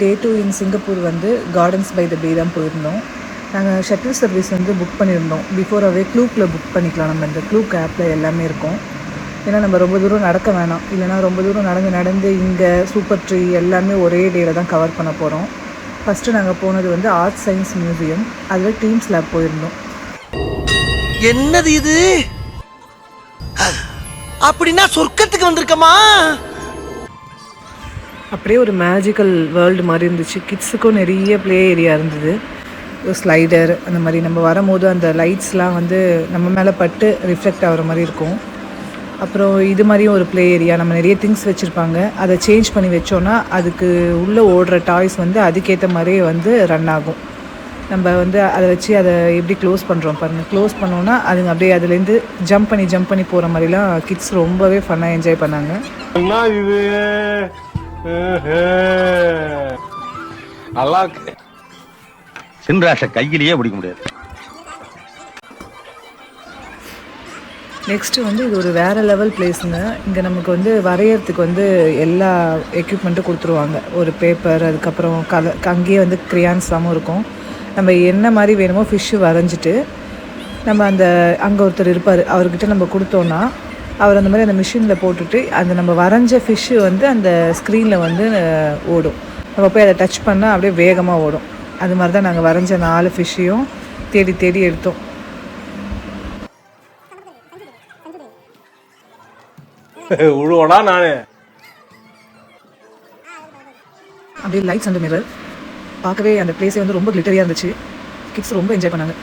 Day 2 in Singapore வந்து gardens by the பே தான் போயிருந்தோம். நாங்கள் ஷட்டில் சர்வீஸ் வந்து புக் பண்ணியிருந்தோம். பிஃபோராகவே க்ளூக்கில் புக் பண்ணிக்கலாம். நம்ம இந்த க்ளூக் ஆப்பில் எல்லாமே இருக்கும். ஏன்னா நம்ம ரொம்ப தூரம் நடக்க வேணாம். இல்லைனா ரொம்ப தூரம் நடந்து இங்கே சூப்பர் ட்ரீ எல்லாமே ஒரே டேயில் தான் கவர் பண்ண போகிறோம். ஃபஸ்ட்டு நாங்கள் போனது வந்து ஆர்ட் சயின்ஸ் மியூசியம். அதில் டீம்ஸ் லேப் போயிருந்தோம். என்னது இது? அப்படின்னா சொர்க்கத்துக்கு வந்திருக்கமா? அப்படியே ஒரு மேஜிக்கல் வேர்ல்டு மாதிரி இருந்துச்சு. கிட்ஸுக்கும் நிறைய ப்ளே ஏரியா இருந்தது. ஒரு ஸ்லைடர் அந்த மாதிரி நம்ம வரும்போது அந்த லைட்ஸ்லாம் வந்து நம்ம மேலே பட்டு ரிஃப்ளெக்ட் ஆகிற மாதிரி இருக்கும். அப்புறம் இது மாதிரியும் ஒரு ப்ளே ஏரியா, நம்ம நிறைய திங்ஸ் வச்சுருப்பாங்க. அதை சேஞ்ச் பண்ணி வச்சோன்னா அதுக்கு உள்ளே ஓடுற டாய்ஸ் வந்து அதுக்கேற்ற மாதிரியே வந்து ரன் ஆகும். நம்ம வந்து அதை வச்சு அதை எப்படி க்ளோஸ் பண்ணுறோம் பாருங்கள். க்ளோஸ் பண்ணோன்னா அதுங்க அப்படியே அதுலேருந்து ஜம்ப் பண்ணி போகிற மாதிரிலாம் கிட்ஸ் ரொம்பவே ஃபன்னாக என்ஜாய் பண்ணாங்க. நல்லா இருக்கு. சின்ராஷ கையிலேயே பிடிக்க முடியாது. நெக்ஸ்ட்டு வந்து இது ஒரு வேறு லெவல் பிளேஸுங்க. இங்கே நமக்கு வந்து வரையறதுக்கு வந்து எல்லா எக்யூப்மெண்ட்டும் கொடுத்துருவாங்க. ஒரு பேப்பர், அதுக்கப்புறம் அங்கேயே வந்து கிரியான்ஸாகவும் இருக்கும். நம்ம என்ன மாதிரி வேணுமோ ஃபிஷ்ஷு வரைஞ்சிட்டு நம்ம அந்த அங்கே ஒருத்தர் இருப்பார், அவர்கிட்ட நம்ம கொடுத்தோன்னா அவர் அந்த மாதிரி அந்த மிஷினில் போட்டுட்டு அந்த நம்ம வரைஞ்ச ஃபிஷ்ஷு வந்து அந்த ஸ்க்ரீனில் வந்து ஓடும். நம்ம போய் அதை டச் பண்ணால் அப்படியே வேகமாக ஓடும். அது மாதிரி தான் நாங்கள் வரைஞ்ச 4 ஃபிஷ்ஷையும் தேடி எடுத்தோம். உழுவடா நானு. அப்படியே லைட்ஸ் அண்ட் மிரர் பார்க்கவே அந்த பிளேஸே வந்து ரொம்ப கிளிட்டரியாக இருந்துச்சு. கிட்ஸ் ரொம்ப என்ஜாய் பண்ணாங்க.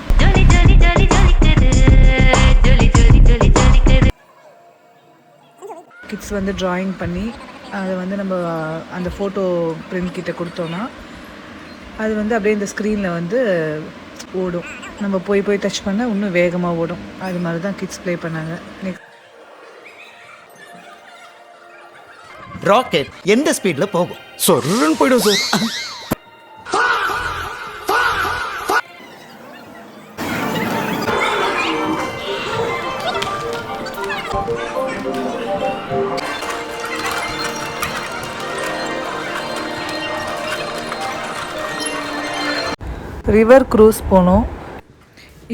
கிட்ஸ் வந்து ட்ராயிங் பண்ணி அதை வந்து நம்ம அந்த ஃபோட்டோ பிரிண்ட் கிட்ட கொடுத்தோன்னா அது வந்து அப்படியே இந்த ஸ்க்ரீனில் வந்து ஓடும். நம்ம போய் டச் பண்ணால் இன்னும் வேகமாக ஓடும். அது மாதிரி தான் கிட்ஸ் ப்ளே பண்ணாங்க. நெக்ஸ்ட் ராக்கெட் எந்த ஸ்பீட்ல போகும்? சொருன்னு போயிடும் சார். ரிவர் க்ரூஸ் போனோம்.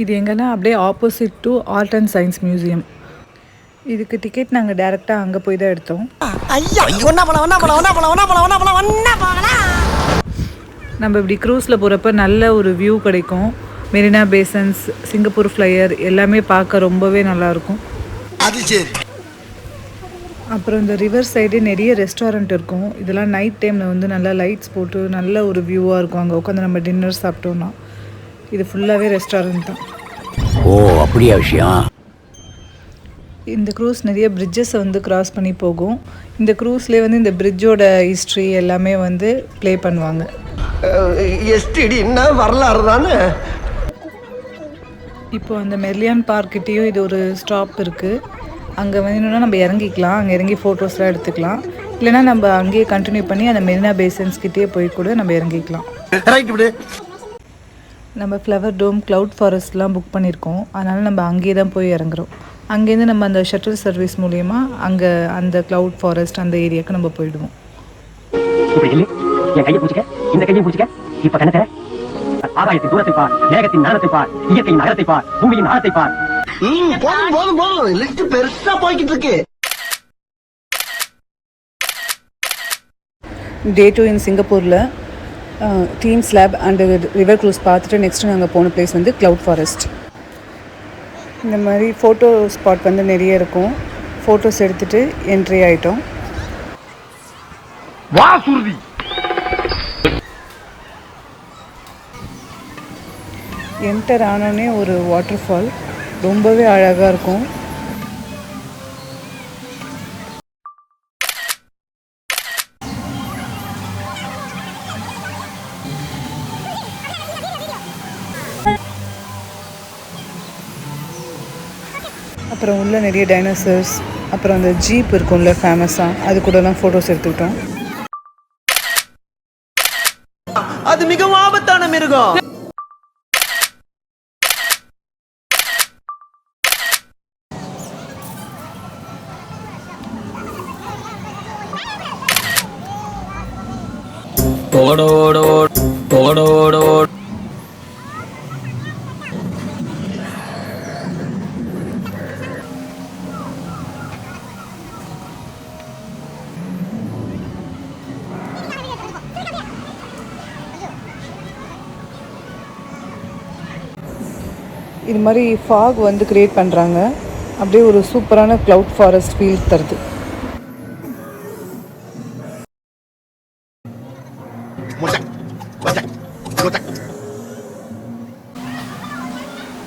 இது எங்கன்னா அப்படியே opposite to art and science museum. இதுக்கு டிக்கெட் நாங்கள் டேரெக்டாக அங்கே போய் தான் எடுத்தோம். நம்ம இப்படி க்ரூஸில் போகிறப்ப நல்ல ஒரு வியூ கிடைக்கும். மெரினா பேசன்ஸ், சிங்கப்பூர் ஃப்ளையர் எல்லாமே பார்க்க ரொம்பவே நல்லாயிருக்கும். அது சரி. அப்புறம் இந்த ரிவர் சைடு நிறைய ரெஸ்டாரண்ட் இருக்கும். இதெல்லாம் நைட் டைமில் வந்து நல்லா லைட்ஸ் போட்டு நல்ல ஒரு வியூவாக இருக்கும். அங்கே உட்காந்து நம்ம டின்னர் சாப்பிட்டோன்னா இது ஃபுல்லாகவே ரெஸ்டாரண்ட் தான். ஓ, அப்படியா விஷயம்? இந்த க்ரூஸ் நிறைய பிரிட்ஜஸை வந்து கிராஸ் பண்ணி போகும். இந்த க்ரூஸ்லேயே வந்து இந்த பிரிட்ஜோட ஹிஸ்ட்ரி எல்லாமே வந்து ப்ளே பண்ணுவாங்க. எஸ்டிடின்னா வரலாறு தானே. இப்போ அந்த மெர்லியான் பார்க்கிட்டேயும் இது ஒரு ஸ்டாப் இருக்குது. அங்கே வேணும்னா நம்ம இறங்கிக்கலாம். அங்கே இறங்கி ஃபோட்டோஸ்லாம் எடுத்துக்கலாம். இல்லைனா நம்ம அங்கேயே கண்டினியூ பண்ணி அந்த மெரினா பேசன்ஸ்கிட்டே போய் கூட நம்ம இறங்கிக்கலாம். நம்ம ஃப்ளவர் டோம், க்ளவுட் ஃபாரஸ்ட்லாம் புக் பண்ணியிருக்கோம். அதனால் நம்ம அங்கேயே தான் போய் இறங்குறோம். அங்கேருந்து நம்ம அந்த ஷட்டில் சர்வீஸ் மூலயமா அங்கே அந்த க்ளவுட் ஃபாரஸ்ட் அந்த ஏரியாவுக்கு நம்ம போயிடுவோம். ஆகாயத்தின் தூரத்தை பார், மேகத்தின் நகரத்தை பார், இயற்கையின் நகரத்தை பார், பூமியின் ஆழத்தை பார். போதும் லிஸ்ட் பெருசா போய்கிட்டு இருக்கு. டே 2 இன் சிங்கப்பூரில் teams lab and river cruise பார்த்துட்டு நெக்ஸ்ட்டு நாங்கள் போன பிளேஸ் வந்து க்ளவுட் ஃபாரஸ்ட். இந்த மாதிரி ஃபோட்டோ ஸ்பாட் வந்து நிறைய இருக்கும். ஃபோட்டோஸ் எடுத்துகிட்டு என்ட்ரி ஆகிட்டோம். வா சுருதி. என்டர் ஆனோடனே ஒரு வாட்டர் ஃபால் ரொம்பவே அழகாக இருக்கும். அப்புறம் உள்ள நிறைய டைனோசர்ஸ், அப்புறம் அந்த ஜீப் இருக்கும்ல ஃபேமஸாக, அது கூடலாம் ஃபோட்டோஸ் எடுத்துக்கிட்டோம். அது மிகவும் ஆபத்தான மிருகம். இது மாதிரி ஃபாக் வந்து கிரியேட் பண்ணுறாங்க. அப்படியே ஒரு சூப்பரான க்ளவுட் ஃபாரஸ்ட் ஃபீல் தருது.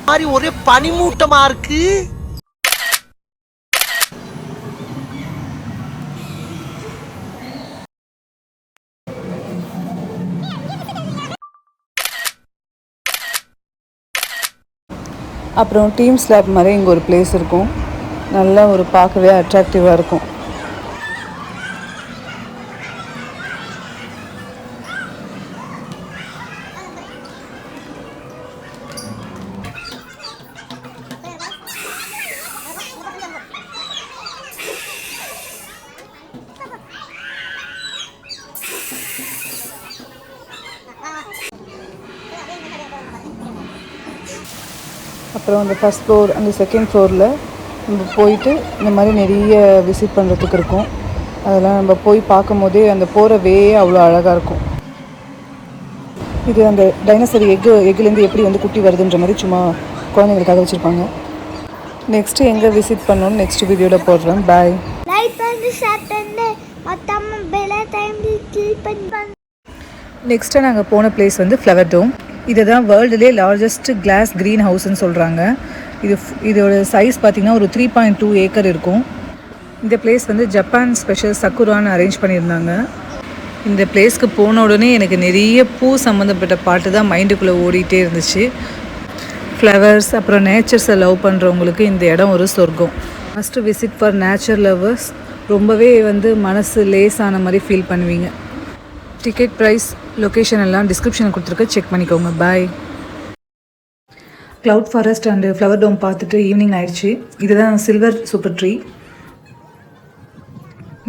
மாதிரி ஒரே பனிமூட்டமா இருக்கு. அப்புறம் டீம் ஸ்லாப் மாதிரி இங்கே ஒரு பிளேஸ் இருக்கும். நல்லா ஒரு பார்க்கவே அட்ராக்டிவாக இருக்கும். அப்புறம் அந்த ஃபஸ்ட் ஃப்ளோர் அந்த செகண்ட் ஃப்ளோரில் நம்ம போயிட்டு இந்த மாதிரி நிறைய விசிட் பண்ணுறதுக்கு இருக்கும். அதெல்லாம் நம்ம போய் பார்க்கும் போதே அந்த போகிற வேயே அவ்வளோ அழகாக இருக்கும். இது அந்த டைனோசர் எக்குலேருந்து எப்படி வந்து குட்டி வருதுன்ற மாதிரி சும்மா குழந்தைங்களுக்காக வச்சுருப்பாங்க. நெக்ஸ்ட்டு எங்கே விசிட் பண்ணணும்னு நெக்ஸ்ட் வீடியோவில் போடுறேன். பாய். நெக்ஸ்ட்டு நாங்கள் போன பிளேஸ் வந்து ஃப்ளவர் டோம். இதை தான் வேர்ல்டுலேயே லார்ஜஸ்ட் கிளாஸ் க்ரீன் ஹவுஸ்ன்னு சொல்கிறாங்க. இதோட சைஸ் பார்த்திங்கன்னா ஒரு 3.2 ஏக்கர் இருக்கும். இந்த பிளேஸ் வந்து ஜப்பான் ஸ்பெஷல் சக்குரான்னு அரேஞ்ச் பண்ணியிருந்தாங்க. இந்த பிளேஸ்க்கு போன உடனே எனக்கு நிறைய பூ சம்மந்தப்பட்ட பாட்டு தான் மைண்டுக்குள்ளே ஓடிட்டே இருந்துச்சு. ஃப்ளவர்ஸ் அப்புறம் நேச்சர்ஸை லவ் பண்ணுறவங்களுக்கு இந்த இடம் ஒரு சொர்க்கம். First visit for nature lovers. ரொம்பவே வந்து மனசு லேஸான மாதிரி ஃபீல் பண்ணுவீங்க. டிக்கெட் ப்ரைஸ் லொக்கேஷன் எல்லாம் டிஸ்கிரிப்ஷனில் கொடுத்துருக்க, செக் பண்ணிக்கோங்க. பாய். க்ளவுட் ஃபாரஸ்ட் அண்டு ஃப்ளவர் டோம் பார்த்துட்டு ஈவினிங் ஆயிடுச்சு. இதுதான் சில்வர் சூப்பர் ட்ரீ.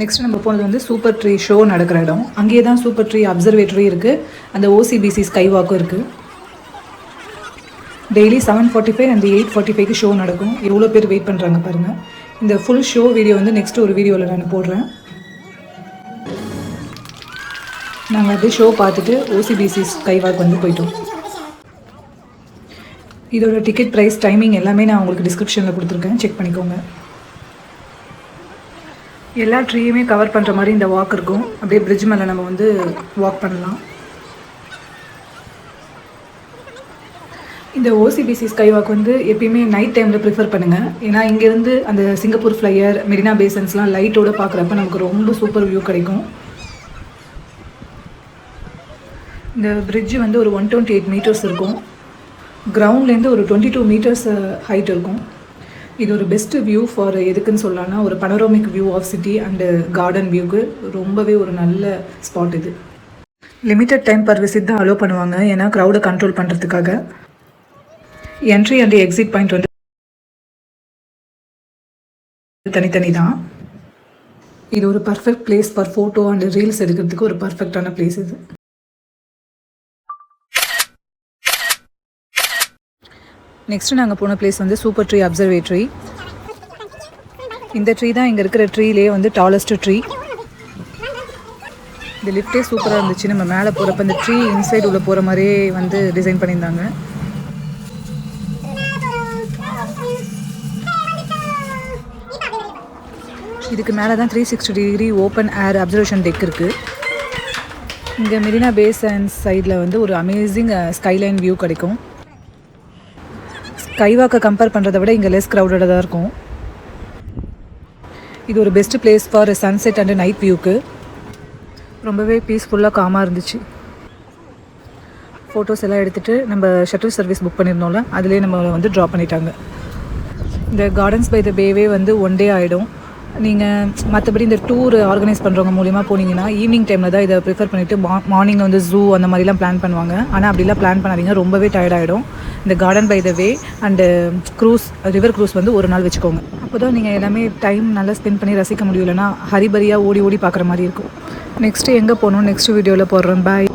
நெக்ஸ்ட் நம்ம போனது வந்து சூப்பர் ட்ரீ ஷோ நடக்கிற இடம். அங்கேயே தான் சூப்பர் ட்ரீ அப்சர்வேட்டரி இருக்குது. அந்த OCBC ஸ்கை வாக்கும் இருக்குது. டெய்லி 7:45 அண்ட் 8:45க்கு ஷோ நடக்கும். எவ்வளோ பேர் வெயிட் பண்ணுறாங்க பாருங்கள். இந்த ஃபுல் ஷோ வீடியோ வந்து நெக்ஸ்ட் ஒரு வீடியோவில் நான் போடுறேன். நாங்கள் அப்படியே ஷோ பார்த்துட்டு OCBC ஸ்கை வாக் வந்து போயிட்டோம். இதோட டிக்கெட் ப்ரைஸ் டைமிங் எல்லாமே நான் உங்களுக்கு டிஸ்கிரிப்ஷனில் கொடுத்துருக்கேன், செக் பண்ணிக்கோங்க. எல்லா ட்ரீயுமே கவர் பண்ணுற மாதிரி இந்த வாக் இருக்கும். அப்படியே பிரிட்ஜ் மேலே நம்ம வந்து வாக் பண்ணலாம். இந்த OCBC ஸ்கை வாக் வந்து எப்பயுமே நைட் டைமில் ப்ரிஃபர் பண்ணுங்கள். ஏன்னா இங்கேருந்து அந்த சிங்கப்பூர் ஃப்ளையர் மெரினா பேசன்ஸ்லாம் லைட்டோடு பார்க்குறப்ப நமக்கு ரொம்ப சூப்பர் வியூ கிடைக்கும். இந்த பிரிட்ஜு வந்து ஒரு 128 மீட்டர்ஸ் இருக்கும். கிரவுண்ட்லேருந்து ஒரு 22 மீட்டர்ஸ் ஹைட் இருக்கும். இது ஒரு பெஸ்ட்டு வியூ ஃபார் எதுக்குன்னு சொல்லலாம்னா ஒரு panoramic view of city and garden வியூக்கு ரொம்பவே ஒரு நல்ல ஸ்பாட் இது. லிமிட்டட் டைம் பர் விசிட் தான் அலோவ் பண்ணுவாங்க. ஏன்னா க்ரௌடை கண்ட்ரோல் பண்ணுறதுக்காக. என்ட்ரி அண்ட் எக்ஸிட் பாயிண்ட் வந்து தனித்தனி தான். இது ஒரு perfect place for photo and reels எடுக்கிறதுக்கு ஒரு பர்ஃபெக்டான பிளேஸ் இது. நெக்ஸ்ட்டு நாங்கள் போன பிளேஸ் வந்து சூப்பர் ட்ரீ அப்சர்வேட்டரி. இந்த ட்ரீ தான் இங்கே இருக்கிற ட்ரீலே வந்து டாலஸ்ட் ட்ரீ. இந்த லிஃப்டே சூப்பராக இருந்துச்சு. நம்ம மேலே போகிறப்ப இந்த ட்ரீ இன்சைடு உள்ள போகிற மாதிரியே வந்து டிசைன் பண்ணியிருந்தாங்க. இதுக்கு மேலே தான் 360 degree open air observation tech இருக்குது. இங்கே மெரினா பே சாண்ட்ஸ் சைடில் வந்து ஒரு அமேசிங் ஸ்கைலைன் வியூ கிடைக்கும். ஸ்கைவாக்கை கம்பேர் பண்ணுறதை விட இங்கே லெஸ் க்ரௌடடாக தான் இருக்கும். இது ஒரு best place for sunset and night வியூக்கு. ரொம்பவே பீஸ்ஃபுல்லாக காமாக இருந்துச்சு. ஃபோட்டோஸ் எல்லாம் எடுத்துகிட்டு நம்ம ஷட்டில் சர்வீஸ் புக் பண்ணியிருந்தோம்ல, அதிலே நம்ம வந்து ட்ராப் பண்ணிட்டாங்க. இந்த கார்டன்ஸ் பை த பேவே வந்து 1 டே ஆகிடும். நீங்கள் மற்றபடி இந்த டூர் ஆர்கனைஸ் பண்ணுறவங்க மூலிமா போனீங்கன்னா ஈவினிங் டைமில் தான் இதை ப்ரிஃபர் பண்ணிவிட்டு மார்னிங்கில் வந்து ஜூ அந்த மாதிரிலாம் பிளான் பண்ணுவாங்க. ஆனால் அப்படிலாம் பிளான் பண்ணாதீங்க, ரொம்பவே டயர்டாகிடும். இந்த garden by the way and cruise river cruise வந்து ஒரு நாள் வச்சுக்கோங்க. அப்போ தான் நீங்கள் எல்லாமே டைம் நல்லா ஸ்பெண்ட் பண்ணி ரசிக்க முடியும். இல்லைனா ஹரிபரியாக ஓடி ஓடி பார்க்குற மாதிரி இருக்கும். நெக்ஸ்ட்டு எங்கே போகணும் நெக்ஸ்ட் வீடியோவில் போடுறேன். பாய்.